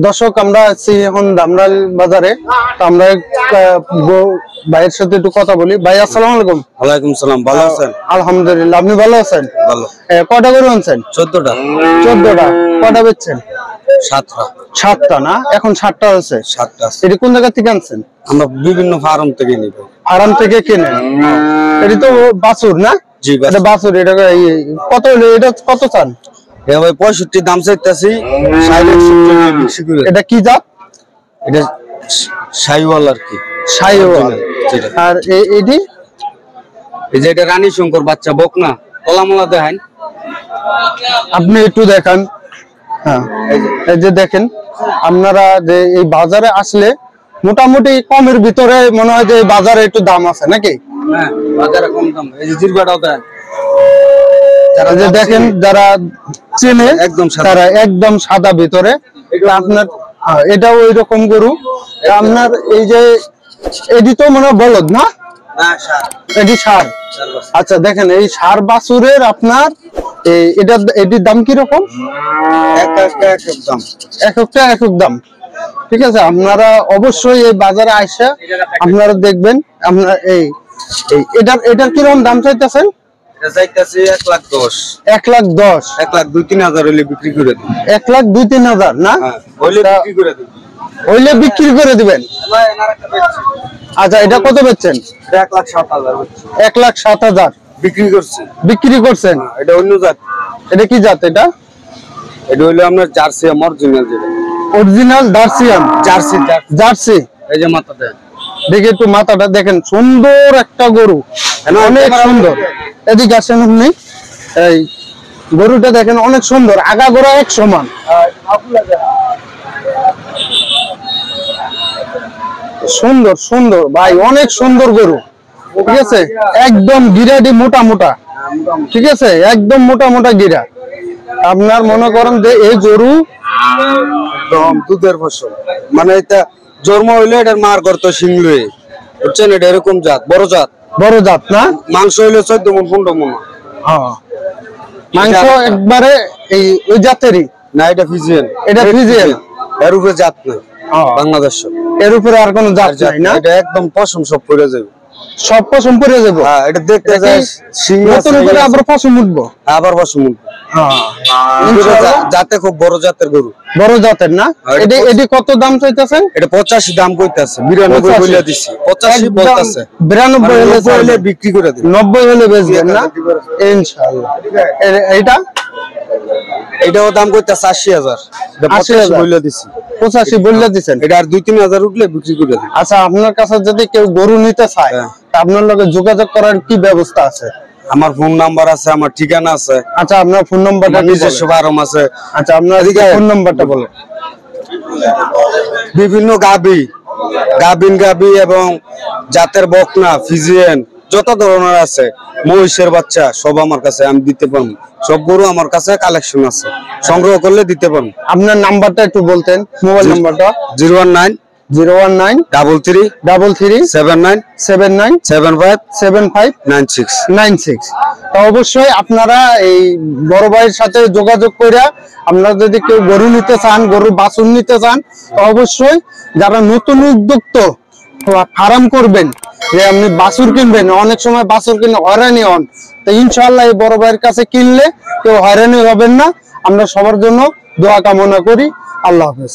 দর্শক আমরা আছি এখন দামরাল বাজারে। তো আমরা ভাইয়ের সাথে একটু কথা বলি। ভাই আসসালামু আলাইকুম। ওয়ালাইকুম সালাম। ভালো আছেন? আলহামদুলিল্লাহ, আপনি ভালো আছেন? ভালো। কয়টা গরু আনছেন? 14টা। 14টা। কয়টা বেচছেন? 7টা। 7টা না, এখন 7টা আছে। 7টা। এটা কোন জায়গা থেকে আনছেন? আমরা বিভিন্ন ফার্ম থেকে নিব। আরাম থেকে কিনেন? এটা তো বাছুর না? জি এটা বাছুর। এটা কত হলো? এটা কত চান? এ ভাই 65 দাম চাইতাছি। 60 এটা কি জাত? এটা শাইওয়াল আর কি। শাইওয়াল। আর এডি এই যে এটা রানী শঙ্কর বাচ্চা বকনা। তলামলা দেখেন, আপনি একটু দেখান। হ্যাঁ, এই যে দেখেন আপনারা যে এই বাজারে আসলে মোটামুটি কমের ভিতরে মনে হয় যে এই বাজারে একটু দাম আছে নাকি? হ্যাঁ, বাজারে কম দাম। এই যে জিরবাটাও দেন, যারা যে দেখেন যারা চেনে একদম সাদা, তারা একদম সাদা ভিতরে। আপনার এটাও ওই রকম গরু। আপনার এই যে এডি তো মনে হয় বলদ না? না সার। এডি সার। আচ্ছা দেখেন এই সার বাছুরের আপনার এটির দাম কি রকম? এক দাম, একটা এক দাম। ঠিক আছে, আপনারা অবশ্যই এই বাজারে আইসা আপনারা দেখবেন। আপনারা এটার কিরকম দাম চাইতেছেন? এটা চাইতাছি 1,10,000। 1,10,000। 1,02,000-3,000 হলে বিক্রি করে দিই। 1,02,000-3,000 না? হ্যাঁ, হইলে বিক্রি করে দিই। হইলে বিক্রি করে দিবেন। আচ্ছা, এটা কত বেচছেন? 1,07,000 হচ্ছে। 1,07,000 বিক্রি করছেন। এটা অন্য জাত। এটা কি জাত? এটা হইলো আপনার জার্সি অরিজিনাল। যেটা অরিজিনাল জার্সিয়ান। জার্সি। এই যে মাথাটা দেখে একটু মাথাটা দেখেন, সুন্দর একটা গরু, অনেক সুন্দর। এদিকে আসেন আপনি। এই গরুটা দেখেন অনেক সুন্দর, আগা গোড়া এক সমান। সুন্দর সুন্দর ভাই, অনেক সুন্দর গরু। ঠিক আছে, একদম গিরাটি মোটা মোটা। ঠিক আছে, একদম মোটা মোটা গিরা। আপনার মনে করেন যে এই গরু একদম দুধের ফসল। মানে এটা জন্ম হইলে এটার মার গর্ত সিংলয়ে, বুঝছেন? এটা এরকম জাত, বড় জাত না? মাংস হইলে 14 মণ 15 মণ। হ্যাঁ, মাংস একবারে ওই জাতেরই না। এটা ফিজিয়ান। এর উপরে জাত নাই বাংলাদেশ। এর উপরে আর কোন জাত নাই না? এটা একদম পশম সব পড়ে যাবে। সব পশম পড়ে যাবে। হ্যাঁ, এটা দেখতে যায় নতুন করে আবার পশম উঠবো। আবার পশম উঠবে। জাতে খুব বড় জাতের গরু। বড় জাতের না? এটি কত দাম চাইতেছেন? এটা 85 দাম কইতাছে। 92 বইলা দিছি। 85 বলতাছে। 92 হলে বিক্রি করে দিই। 90 হলে বেচবেন না ইনশাআল্লাহ। এটাও দাম কইতাছে 80,000। 85 বইলা দিছি। 85 বইলা দিবেন। এটা আর 2-3,000 উঠলে বিক্রি করে দিই। আচ্ছা, আপনার কাছে যদি কেউ গরু নিতে চায় তা আপনার লগে যোগাযোগ করার কি ব্যবস্থা আছে? আমার ফোন নাম্বার আছে, আমার ঠিকানা আছে। আচ্ছা, আপনার ফোন নাম্বারটা নিজস্ব ফার্ম আছে। আচ্ছা, আপনার ফোন নাম্বারটা বলেন। বিভিন্ন গাবি এবং জাতের বকনা, ফিজিয়ান যত ধরনের আছে, মহিষের বাচ্চা সব আমার কাছে আমি দিতে পারবো। সব গরু আমার কাছে কালেকশন আছে, সংগ্রহ করলে দিতে পারবো। আপনার নাম্বারটা একটু বলতেন, মোবাইল নাম্বারটা। 019-33-79-79-75-95-96। তো অবশ্যই আপনারা এই বড় ভাইয়ের সাথে যোগাযোগ করে আপনারা যদি কেউ গরু নিতে চান, গরু বাছুর নিতে চান, তো অবশ্যই যারা নতুন উদ্যোক্তা ফার্ম করবেন, যে আপনি বাছুর কিনবেন, অনেক সময় বাছুর কিনে হয়রানি হন, তো ইনশাআল্লাহ এই বড় ভাইয়ের কাছে কিনলে কেউ হয়রানি হবেন না। আমরা সবার জন্য দোয়া কামনা করি। আল্লাহ হাফেজ।